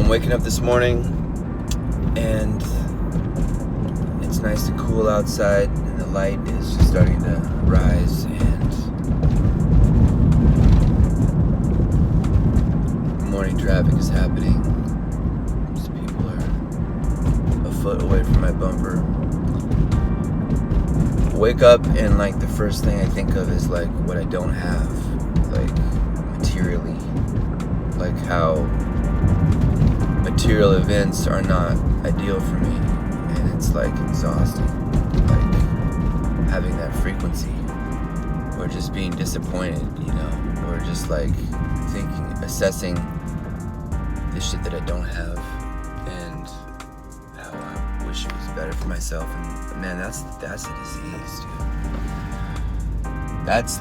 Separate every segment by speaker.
Speaker 1: I'm waking up this morning and it's nice and cool outside and the light is just starting to rise and morning traffic is happening. Just people are a foot away from my bumper. Wake up and like the first thing I think of is like what I don't have, like materially, like how material events are not ideal for me, and it's like exhausting, like having that frequency, or just being disappointed, you know, or just like thinking, assessing the shit that I don't have, and how I wish it was better for myself. And man, that's a disease, dude. That's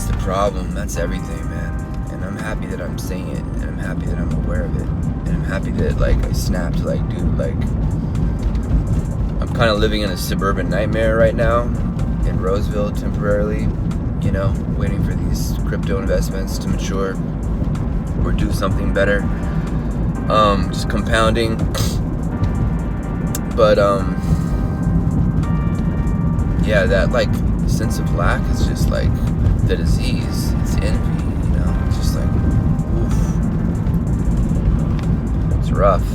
Speaker 1: the problem. That's everything, man. And I'm happy that I'm saying it, and I'm happy that I'm aware of it, and I'm happy that like I snapped, like, dude, like I'm kind of living in a suburban nightmare right now in Roseville temporarily, you know, waiting for these crypto investments to mature or do something better, just compounding. But yeah, that like sense of lack is just like the disease. It's envy, you know. It's just like, oof. It's rough.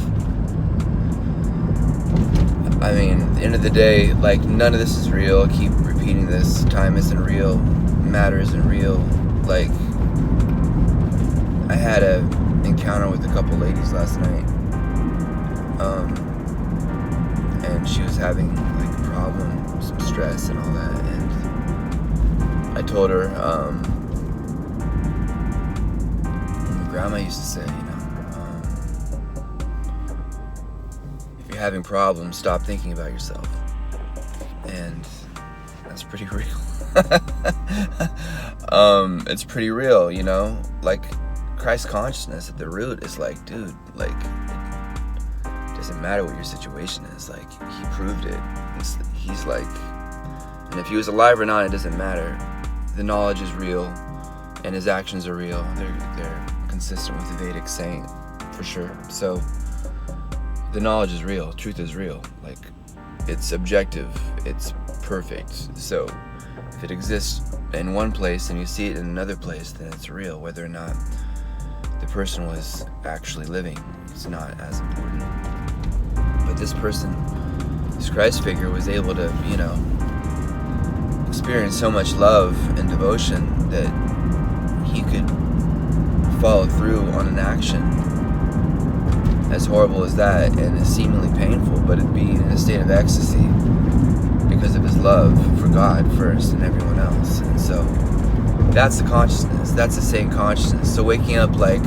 Speaker 1: I mean, at the end of the day, like, none of this is real. I keep repeating this. Time isn't real. Matter isn't real. Like, I had a encounter with a couple ladies last night. And she was having like a problem, some stress and all that, and I told her, my grandma used to say, you know, if you're having problems, stop thinking about yourself. And that's pretty real. It's pretty real, you know, like Christ consciousness at the root is like, dude, like, it doesn't matter what your situation is. Like, he proved it. He's like, and if he was alive or not, it doesn't matter. The knowledge is real, and his actions are real. They're consistent with the Vedic saying, for sure. So the knowledge is real. Truth is real. Like, it's objective. It's perfect. So if it exists in one place and you see it in another place, then it's real. Whether or not the person was actually living, it's not as important. But this person, this Christ figure, was able to, you know, experience so much love and devotion that he could follow through on an action as horrible as that and as seemingly painful, but it be in a state of ecstasy because of his love for God first and everyone else. And so that's the consciousness. That's the same consciousness. So waking up like,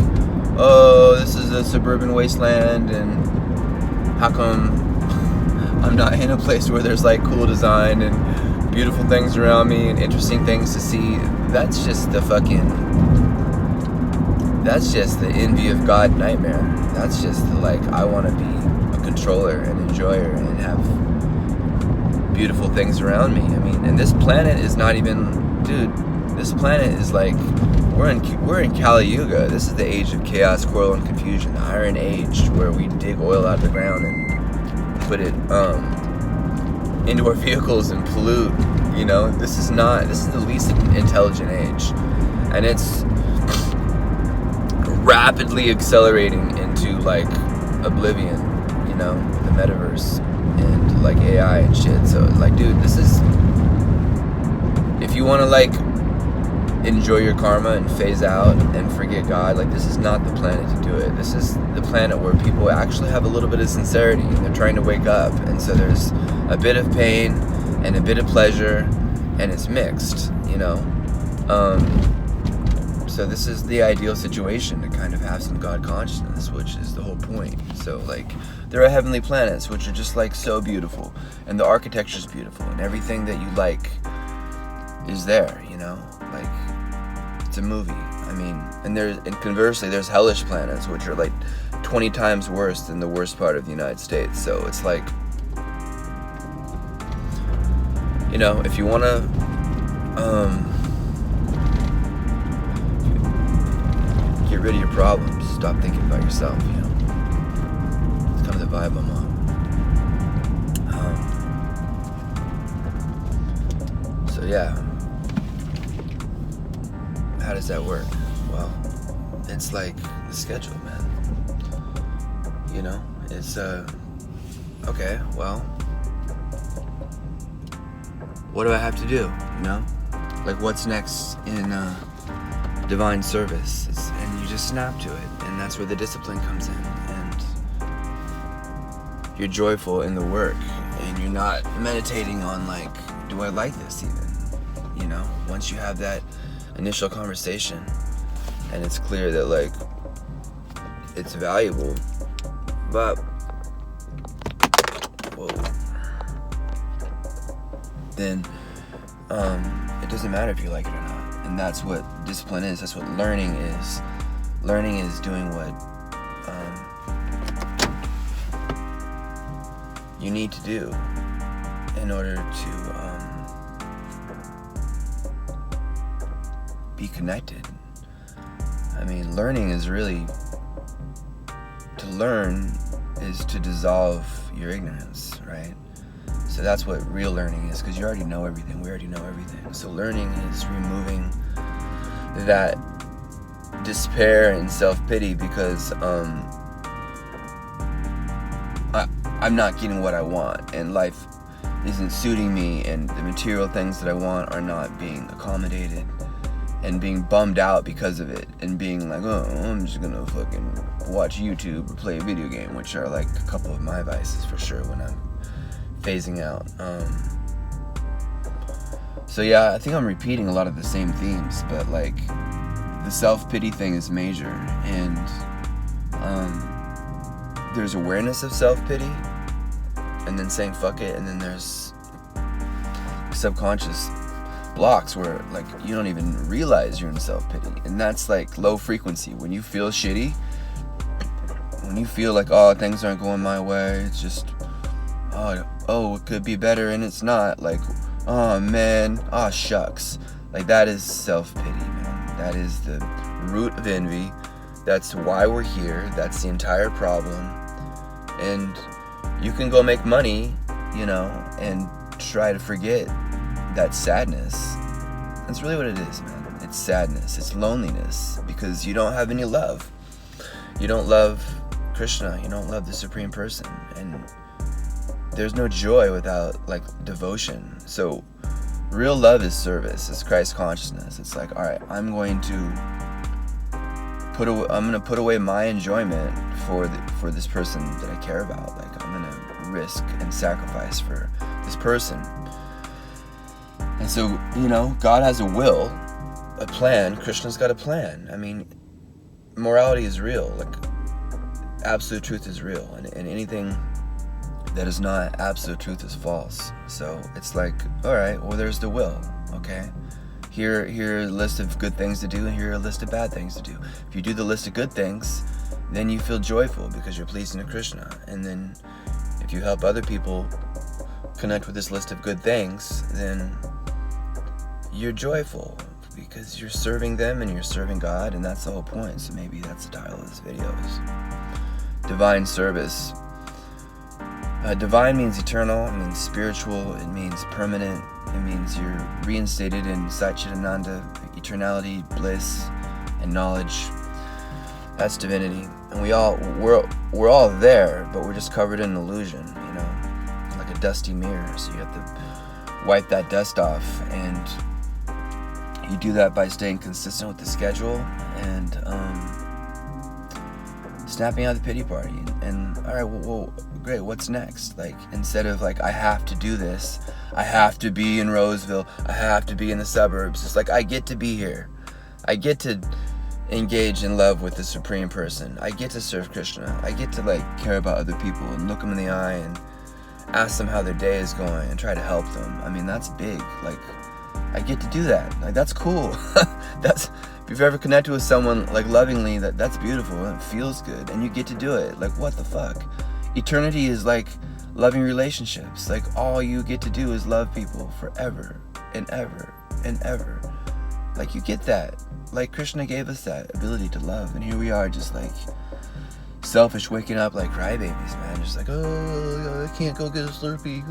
Speaker 1: oh, this is a suburban wasteland, and how come I'm not in a place where there's like cool design and beautiful things around me and interesting things to see? That's just the envy of God nightmare. That's just the, like, I want to be a controller and enjoyer and have beautiful things around me. I mean, and this planet is not even, dude, this planet is like, we're in Kali Yuga. This is the age of chaos, quarrel, and confusion. The Iron Age, where we dig oil out of the ground and put it into our vehicles and pollute. You know, this is the least intelligent age, and it's rapidly accelerating into like oblivion. You know, the metaverse and like AI and shit. So like, dude, this is, if you want to like enjoy your karma and phase out and forget God, like, this is not the planet to do it. This is the planet where people actually have a little bit of sincerity and they're trying to wake up, and so there's a bit of pain and a bit of pleasure, and it's mixed, you know. So this is the ideal situation to kind of have some God consciousness, which is the whole point. So like, there are heavenly planets which are just like so beautiful, and the architecture is beautiful, and everything that you like is there, you know, like, it's a movie. I mean, and conversely, there's hellish planets which are like 20 times worse than the worst part of the United States. So it's like, you know, if you want to get get rid of your problems. Stop thinking about yourself, you know. It's kind of the vibe I'm on. So yeah. How does that work? Well, it's like the schedule, man. You know, it's okay, well, what do I have to do, you know? Like, what's next in divine service? And you just snap to it, and that's where the discipline comes in, and you're joyful in the work, and you're not meditating on, like, do I like this even? You know, once you have that initial conversation, and it's clear that, like, it's valuable, but, whoa, then, it doesn't matter if you like it or not. And that's what discipline is. That's what learning is. Learning is doing what you need to do in order to be connected. I mean, learning is really, to learn is to dissolve your ignorance, right? So that's what real learning is, because you already know everything. We already know everything. So learning is removing that despair and self-pity because I'm not getting what I want, and life isn't suiting me, and the material things that I want are not being accommodated, and being bummed out because of it, and being like, oh, I'm just gonna fucking watch YouTube or play a video game, which are like a couple of my vices for sure when I'm phasing out. So yeah, I think I'm repeating a lot of the same themes, but like the self-pity thing is major, and there's awareness of self-pity, and then saying fuck it, and then there's subconscious blocks where like you don't even realize you're in self-pity, and that's like low frequency. When you feel shitty, when you feel like, oh, things aren't going my way, it's just oh, it could be better and it's not, like, oh man, oh shucks, like that is self-pity, man. That is the root of envy. That's why we're here. That's the entire problem. And you can go make money, you know, and try to forget that sadness. That's really what it is, man. It's sadness. It's loneliness, because you don't have any love. You don't love Krishna. You don't love the Supreme Person. And there's no joy without, like, devotion. So real love is service. It's Christ consciousness. It's like, all right, I'm going to put away my enjoyment for this person that I care about. Like, I'm gonna risk and sacrifice for this person. And so, you know, God has a will, a plan. Krishna's got a plan. I mean, morality is real. Like, absolute truth is real, and anything that is not absolute truth is false. So it's like, all right, well, there's the will, okay? Here are a list of good things to do, and here are a list of bad things to do. If you do the list of good things, then you feel joyful because you're pleasing to Krishna. And then if you help other people connect with this list of good things, then you're joyful because you're serving them and you're serving God, and that's the whole point. So maybe that's the title of this video, is divine service. Divine means eternal, it means spiritual, it means permanent, it means you're reinstated in Satchitananda, eternality, bliss, and knowledge. That's divinity. And we're all there, but we're just covered in illusion, you know, like a dusty mirror. So you have to wipe that dust off, and you do that by staying consistent with the schedule and snapping out the pity party. And all right, well, great, what's next? Like, instead of like, I have to do this, I have to be in Roseville, I have to be in the suburbs, it's like, I get to be here. I get to engage in love with the Supreme Person. I get to serve Krishna. I get to like care about other people and look them in the eye and ask them how their day is going and try to help them. I mean, that's big. Like, I get to do that. Like, that's cool. That's, if you've ever connected with someone like lovingly, that's beautiful and it feels good, and you get to do it. Like, what the fuck? Eternity is like loving relationships. Like, all you get to do is love people forever and ever and ever. Like, you get that. Like, Krishna gave us that ability to love, and here we are just like selfish, waking up like crybabies, man. Just like, oh, I can't go get a Slurpee.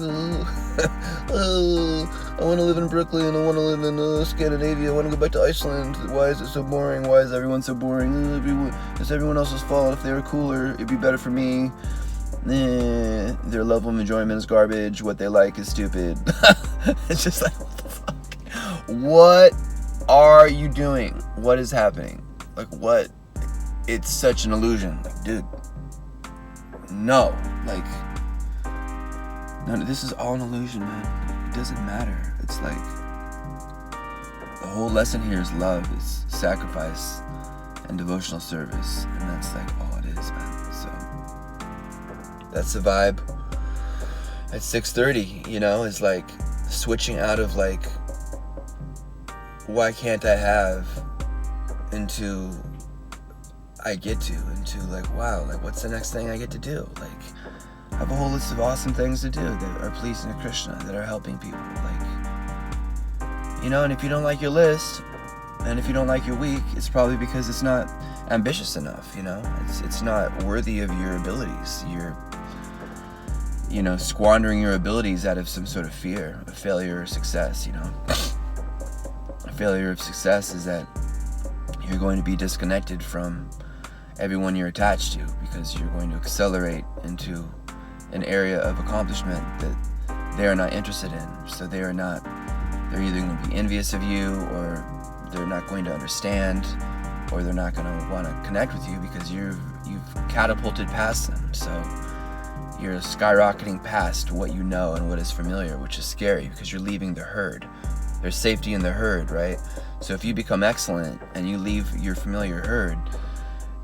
Speaker 1: Oh, I want to live in Brooklyn. I want to live in Scandinavia. I want to go back to Iceland. Why is it so boring? Why is everyone so boring? It's everyone else's fault. If they were cooler, it'd be better for me. Their level of enjoyment is garbage. What they like is stupid. It's just like, what the fuck? What are you doing? What is happening? Like, what? It's such an illusion. Like, dude, no. Like, no, this is all an illusion, man. It doesn't matter. It's like, the whole lesson here is love, is sacrifice, and devotional service. And that's like all it is, man. So, that's the vibe at 6:30, you know, is like switching out of like, why can't I have, into I get to, into like, wow, like what's the next thing I get to do? Like, I have a whole list of awesome things to do that are pleasing to Krishna, that are helping people. Like, you know, and if you don't like your list, and if you don't like your week, it's probably because it's not ambitious enough, you know? It's not worthy of your abilities. You're, you know, squandering your abilities out of some sort of fear of failure or success, you know? A failure of success is that you're going to be disconnected from everyone you're attached to, because you're going to accelerate into an area of accomplishment that they are not interested in. So they're either going to be envious of you, or they're not going to understand, or they're not going to want to connect with you because you've catapulted past them. So you're skyrocketing past what you know and what is familiar, which is scary because you're leaving the herd. There's safety in the herd, right? So if you become excellent and you leave your familiar herd,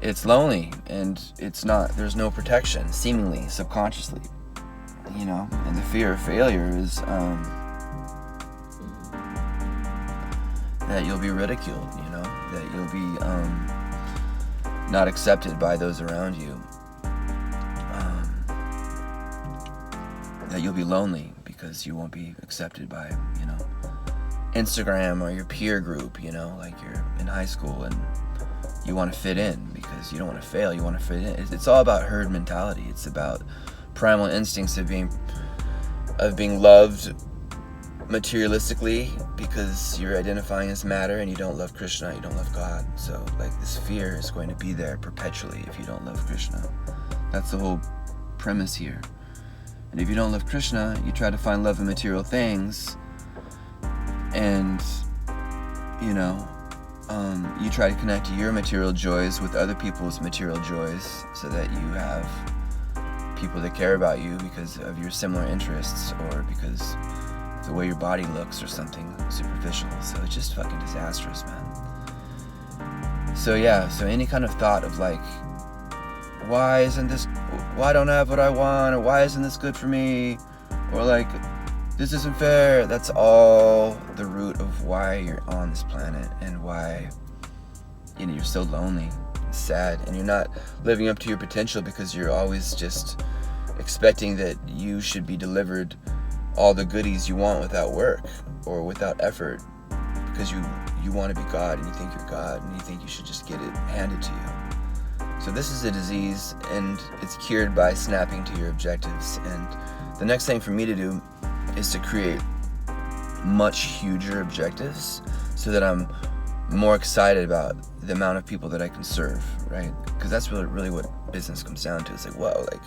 Speaker 1: it's lonely, and there's no protection, seemingly, subconsciously, you know? And the fear of failure is that you'll be ridiculed, you know? That you'll be not accepted by those around you. That you'll be lonely because you won't be accepted by, you know, Instagram or your peer group, you know? Like, you're in high school and you want to fit in because you don't want to fail. You want to fit in. It's all about herd mentality. It's about primal instincts of being loved materialistically because you're identifying as matter and you don't love Krishna, you don't love God. So, like, this fear is going to be there perpetually if you don't love Krishna. That's the whole premise here. And if you don't love Krishna, you try to find love in material things, and, you know, you try to connect your material joys with other people's material joys so that you have people that care about you because of your similar interests, or because of the way your body looks, or something superficial. So it's just fucking disastrous, man. So yeah, so any kind of thought of like, why don't I have what I want, or why isn't this good for me, or like, this isn't fair, that's all the root of why you're on this planet, and why, you know, you're so lonely, sad, and you're not living up to your potential because you're always just expecting that you should be delivered all the goodies you want without work or without effort, because you want to be God, and you think you're God, and you think you should just get it handed to you. So this is a disease, and it's cured by snapping to your objectives. And the next thing for me to do is to create much huger objectives so that I'm more excited about the amount of people that I can serve, right? Because that's really what business comes down to. It's like, wow, like,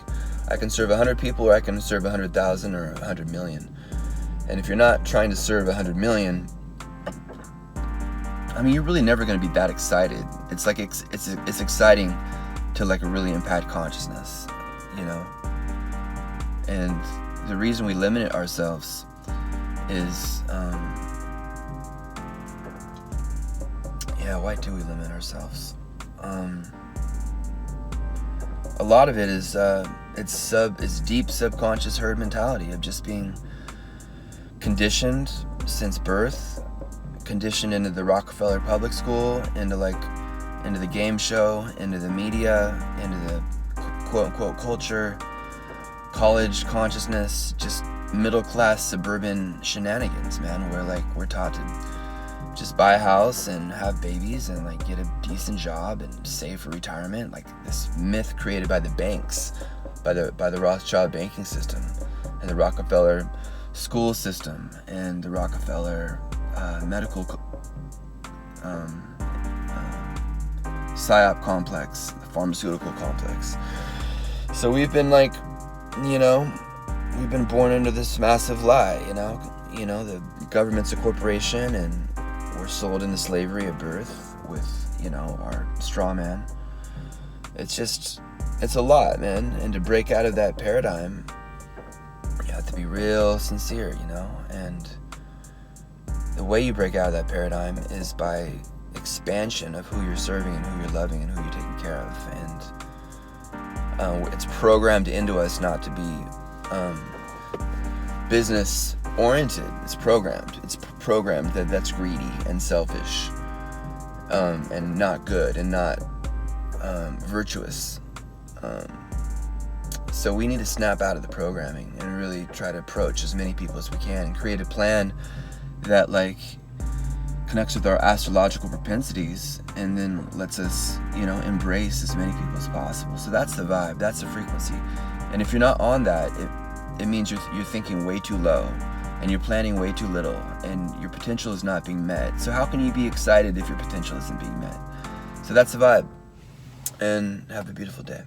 Speaker 1: I can serve 100 people, or I can serve 100,000 or 100 million. And if you're not trying to serve 100 million, I mean, you're really never going to be that excited. It's like, it's exciting to like really impact consciousness, you know? And the reason we limit ourselves is, why do we limit ourselves? A lot of it is, it's deep subconscious herd mentality of just being conditioned since birth, conditioned into the Rockefeller public school, into the game show, into the media, into the quote-unquote culture, college consciousness, just middle-class suburban shenanigans, man, where like we're taught to just buy a house and have babies and like get a decent job and save for retirement. Like this myth created by the banks, by the Rothschild banking system and the Rockefeller school system and the Rockefeller medical psyop complex, the pharmaceutical complex. So we've been like, you know, we've been born into this massive lie, you know, the government's a corporation and we're sold into slavery at birth with, you know, our straw man. It's a lot, man. And to break out of that paradigm, you have to be real sincere, you know, and the way you break out of that paradigm is by expansion of who you're serving and who you're loving and who you're taking care of. And it's programmed into us not to be business oriented. It's programmed that that's greedy and selfish, and not good and not virtuous. So we need to snap out of the programming and really try to approach as many people as we can and create a plan that like connects with our astrological propensities and then lets us, you know, embrace as many people as possible. So that's the vibe, that's the frequency. And if you're not on that, it means you're thinking way too low and you're planning way too little and your potential is not being met. So how can you be excited if your potential isn't being met? So that's the vibe. And have a beautiful day.